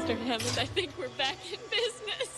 Mr. Hammond, I think we're back in business.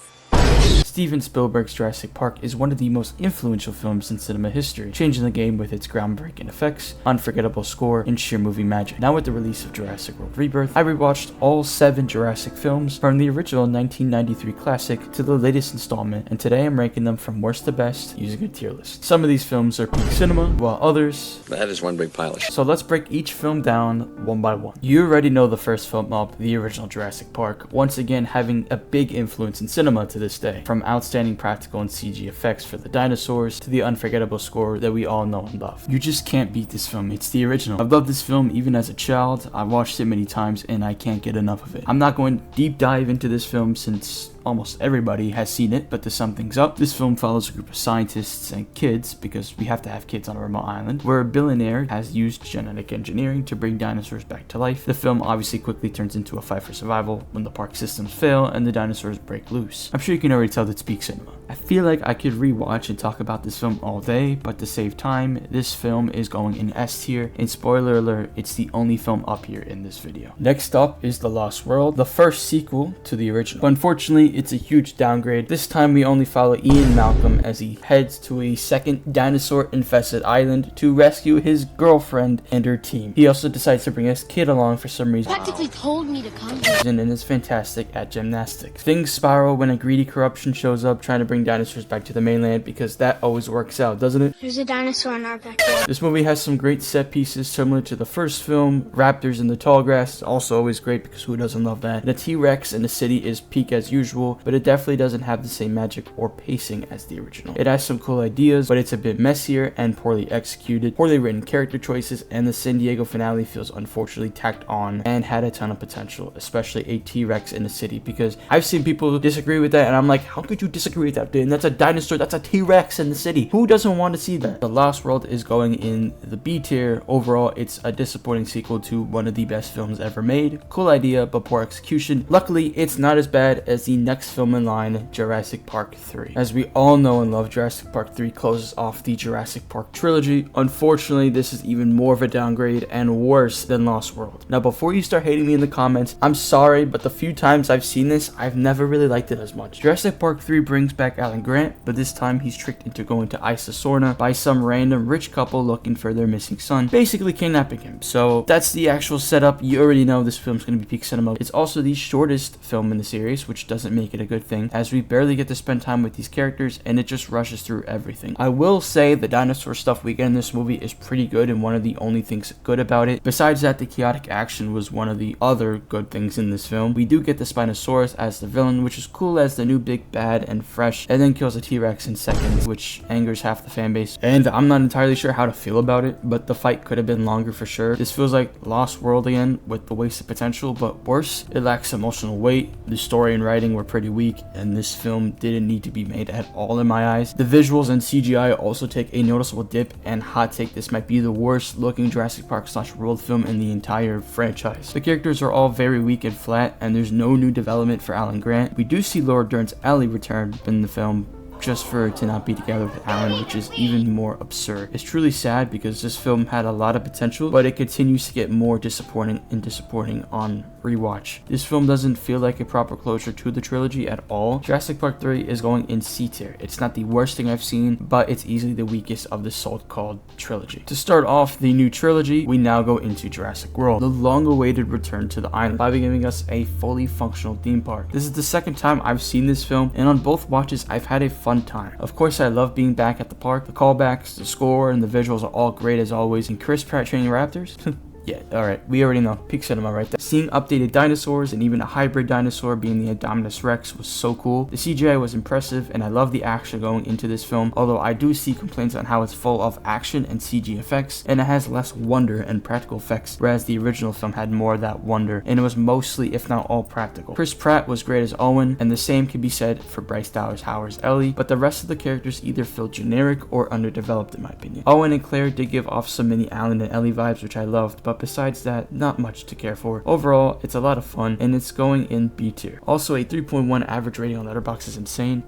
Steven Spielberg's Jurassic Park is one of the most influential films in cinema history, changing the game with its groundbreaking effects, unforgettable score, and sheer movie magic. Now with the release of Jurassic World Rebirth, I rewatched all 7 Jurassic films from the original 1993 classic to the latest installment, and today I'm ranking them from worst to best using a tier list. Some of these films are peak cinema, while others... that is one big pile of shit. So let's break each film down one by one. You already know the first film up, the original Jurassic Park, once again having a big influence in cinema to this day, from outstanding practical and CG effects for the dinosaurs to the unforgettable score that we all know and love. You just can't beat this film. It's the original. I've loved this film even as a child. I've watched it many times and I can't get enough of it. I'm not going to deep dive into this film since almost everybody has seen it, but to sum things up, this film follows a group of scientists and kids, because we have to have kids on a remote island, where a billionaire has used genetic engineering to bring dinosaurs back to life. The film obviously quickly turns into a fight for survival when the park systems fail and the dinosaurs break loose. I'm sure you can already tell that it's peak cinema. I feel like I could rewatch and talk about this film all day, but to save time, this film is going in S tier, and spoiler alert, it's the only film up here in this video. Next up is The Lost World, the first sequel to the original. But unfortunately, it's a huge downgrade. This time we only follow Ian Malcolm as he heads to a second dinosaur-infested island to rescue his girlfriend and her team. He also decides to bring his kid along for some reason. Practically told me to come here. And is fantastic at gymnastics. Things spiral when a greedy corruption shows up trying to bring dinosaurs back to the mainland, because that always works out, doesn't it? There's a dinosaur in our backyard. This movie has some great set pieces similar to the first film. Raptors in the tall grass, also always great because who doesn't love that? The T-Rex in the city is peak as usual, but it definitely doesn't have the same magic or pacing as the original. It has some cool ideas, but it's a bit messier and poorly executed, poorly written character choices, and the San Diego finale feels unfortunately tacked on and had a ton of potential, especially a T-Rex in the city, because I've seen people disagree with that and I'm like, how could you disagree with that, dude? That's a dinosaur, that's a T-Rex in the city. Who doesn't want to see that? The Lost World is going in the B tier. Overall, it's a disappointing sequel to one of the best films ever made. Cool idea, but poor execution. Luckily, it's not as bad as the next film in line, Jurassic Park 3. As we all know and love, Jurassic Park 3 closes off the Jurassic Park trilogy. Unfortunately, this is even more of a downgrade and worse than Lost World. Now, before you start hating me in the comments, I'm sorry, but the few times I've seen this, I've never really liked it as much. Jurassic Park 3 brings back Alan Grant, but this time he's tricked into going to Isla Sorna by some random rich couple looking for their missing son, basically kidnapping him. So that's the actual setup. You already know this film's going to be peak cinema. It's also the shortest film in the series, which doesn't make it a good thing, as we barely get to spend time with these characters and it just rushes through everything. I will say the dinosaur stuff we get in this movie is pretty good and one of the only things good about it. Besides that, the chaotic action was one of the other good things in this film. We do get the Spinosaurus as the villain, which is cool as the new big bad and fresh, and then kills a T-Rex in seconds, which angers half the fan base. And I'm not entirely sure how to feel about it, but the fight could have been longer for sure. This feels like Lost World again with the wasted potential, but worse, it lacks emotional weight. The story and writing were pretty weak, and this film didn't need to be made at all in my eyes. The visuals and CGI also take a noticeable dip, and hot take, this might be the worst looking Jurassic Park / World film in the entire franchise. The characters are all very weak and flat, and there's no new development for Alan Grant. We do see Laura Dern's Ellie return in the film, just for her to not be together with Alan, which is even more absurd. It's truly sad because this film had a lot of potential, but it continues to get more disappointing and disappointing on rewatch. This film doesn't feel like a proper closure to the trilogy at all. Jurassic Park 3 is going in C tier. It's not the worst thing I've seen, but it's easily the weakest of the so-called trilogy. To start off the new trilogy, we now go into Jurassic World, the long-awaited return to the island, by giving us a fully functional theme park. This is the second time I've seen this film, and on both watches, I've had a fun time. Of course, I love being back at the park. The callbacks, the score, and the visuals are all great as always, and Chris Pratt training raptors? Yeah, alright, we already know. Peak cinema right there. Seeing updated dinosaurs and even a hybrid dinosaur being the Indominus Rex was so cool. The CGI was impressive and I love the action going into this film, although I do see complaints on how it's full of action and CG effects, and it has less wonder and practical effects, whereas the original film had more of that wonder, and it was mostly, if not all, practical. Chris Pratt was great as Owen, and the same can be said for Bryce Dallas Howard's Ellie, but the rest of the characters either feel generic or underdeveloped in my opinion. Owen and Claire did give off some mini Alan and Ellie vibes, which I loved, but besides that, not much to care for. Overall, it's a lot of fun, and it's going in B tier. Also, a 3.1 average rating on Letterboxd is insane.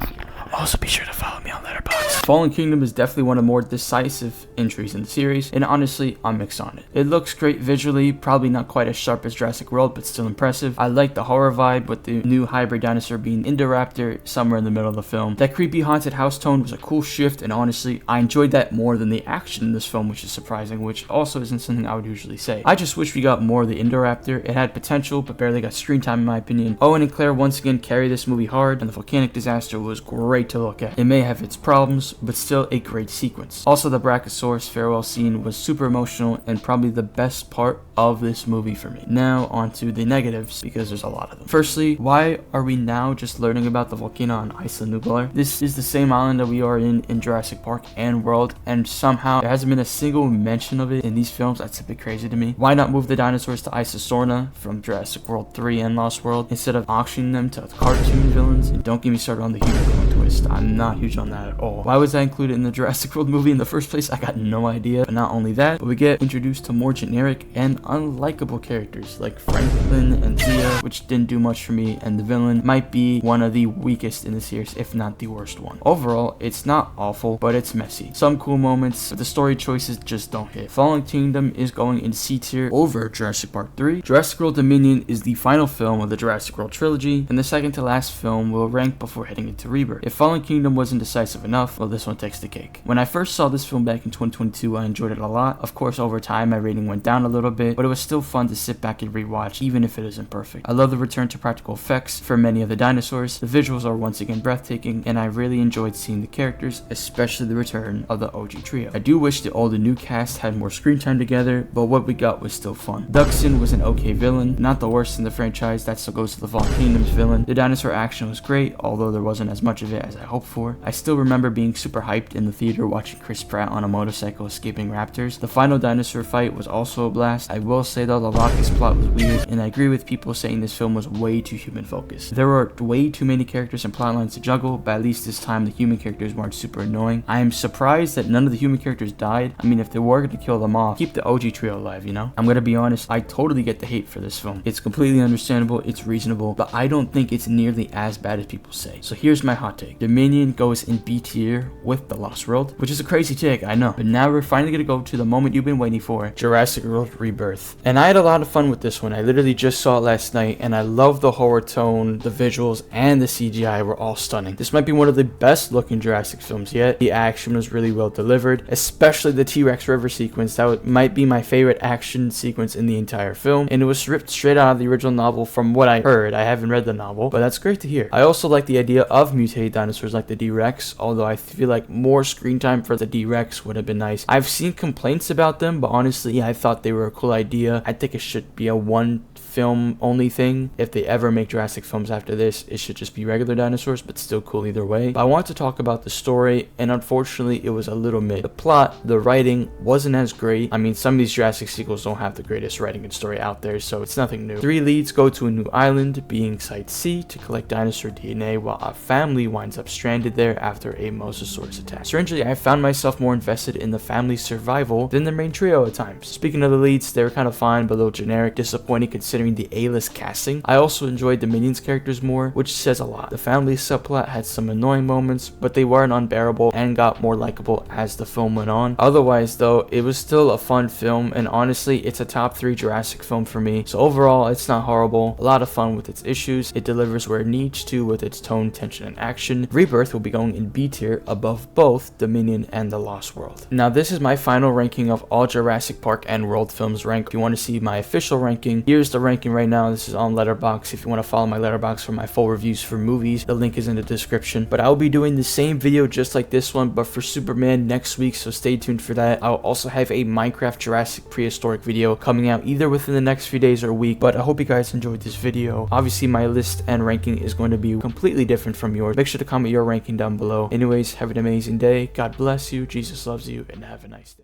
Also, be sure to follow me on Letterboxd. Fallen Kingdom is definitely one of the more decisive entries in the series, and honestly, I'm mixed on it. It looks great visually, probably not quite as sharp as Jurassic World, but still impressive. I like the horror vibe with the new hybrid dinosaur being Indoraptor somewhere in the middle of the film. That creepy haunted house tone was a cool shift, and honestly, I enjoyed that more than the action in this film, which is surprising, which also isn't something I would usually say. I just wish we got more of the Indoraptor. It had potential, but barely got screen time in my opinion. Owen and Claire once again carry this movie hard, and the volcanic disaster was great to look at. It may have its problems, but still a great sequence. Also, the Brachiosaurus farewell scene was super emotional and probably the best part of this movie for me. Now onto the negatives, because there's a lot of them. Firstly, why are we now just learning about the volcano on Isla Nublar? This is the same island that we are in Jurassic Park and World, and somehow there hasn't been a single mention of it in these films. That's a bit crazy to me. Why not move the dinosaurs to Isla Sorna from Jurassic World 3 and Lost World instead of auctioning them to cartoon villains? And don't get me started on the human clone twist. I'm not huge on that at all. Why was that included in the Jurassic World movie in the first place? I got no idea. But not only that, but we get introduced to more generic and unlikable characters like Franklin and Zia, which didn't do much for me, and the villain might be one of the weakest in the series, if not the worst one. Overall, it's not awful, but it's messy. Some cool moments, but the story choices just don't hit. Fallen Kingdom is going in C tier over Jurassic Park 3. Jurassic World Dominion is the final film of the Jurassic World trilogy, and the second to last film will rank before heading into Rebirth. If Fallen Kingdom wasn't decisive enough, well, this one takes the cake. When I first saw this film back in 2022, I enjoyed it a lot. Of course, over time, my rating went down a little bit, but it was still fun to sit back and rewatch, even if it isn't perfect. I love the return to practical effects for many of the dinosaurs. The visuals are once again breathtaking, and I really enjoyed seeing the characters, especially the return of the OG trio. I do wish the old and new cast had more screen time together, but what we got was still fun. Duxon was an okay villain, not the worst in the franchise. That still goes to the Fallen Kingdom's villain. The dinosaur action was great, although there wasn't as much of it as I hoped for. I still remember being super hyped in the theater watching Chris Pratt on a motorcycle escaping raptors. The final dinosaur fight was also a blast. I will say though, the Locust plot was weird, and I agree with people saying this film was way too human focused. There were way too many characters and plot lines to juggle, but at least this time the human characters weren't super annoying. I am surprised that none of the human characters died. I mean, if they were going to kill them off, keep the OG trio alive, you know? I'm gonna be honest, I totally get the hate for this film. It's completely understandable, it's reasonable, but I don't think it's nearly as bad as people say. So here's my hot take. Dominion goes in B tier with The Lost World, which is a crazy take, I know. But now we're finally gonna go to the moment you've been waiting for, Jurassic World Rebirth. And I had a lot of fun with this one. I literally just saw it last night, and I love the horror tone, the visuals, and the CGI were all stunning. This might be one of the best looking Jurassic films yet. The action was really well delivered, especially the T-Rex river sequence. That might be my favorite action sequence in the entire film, and it was ripped straight out of the original novel from what I heard. I haven't read the novel, but that's great to hear. I also like the idea of mutated dinosaurs like the D-Rex, although I feel like more screen time for the D-Rex would have been nice. I've seen complaints about them, but honestly, I thought they were a cool idea. I think it should be a one film only thing. If they ever make Jurassic films after this, it should just be regular dinosaurs, but still cool either way. But I want to talk about the story, and unfortunately it was a little mid. The plot, the writing wasn't as great. I mean, some of these Jurassic sequels don't have the greatest writing and story out there, so it's nothing new. 3 leads go to a new island, being Site C, to collect dinosaur DNA, while a family winds up stranded there after a mosasaurus attack. Strangely, I found myself more invested in the family's survival than the main trio at times. Speaking of the leads, they were kind of fine, but a little generic, disappointing considering the A-list casting. I also enjoyed the Minions characters more, which says a lot. The family subplot had some annoying moments, but they weren't unbearable and got more likable as the film went on. Otherwise though, it was still a fun film, and honestly, it's a top 3 Jurassic film for me. So overall, it's not horrible. A lot of fun with its issues. It delivers where it needs to with its tone, tension, and action. Rebirth will be going in B tier above both Dominion and The Lost World. Now this is my final ranking of all Jurassic Park and World films ranked. If you want to see my official ranking, here's the ranking right now. This is on Letterboxd. If you want to follow my Letterboxd for my full reviews for movies, the link is in the description. But I'll be doing the same video just like this one, but for Superman next week, so stay tuned for that. I'll also have a Minecraft Jurassic prehistoric video coming out either within the next few days or week. But I hope you guys enjoyed this video. Obviously my list and ranking is going to be completely different from yours. Make sure to comment your ranking down below. Anyways, have an amazing day. God bless you, Jesus loves you, and have a nice day.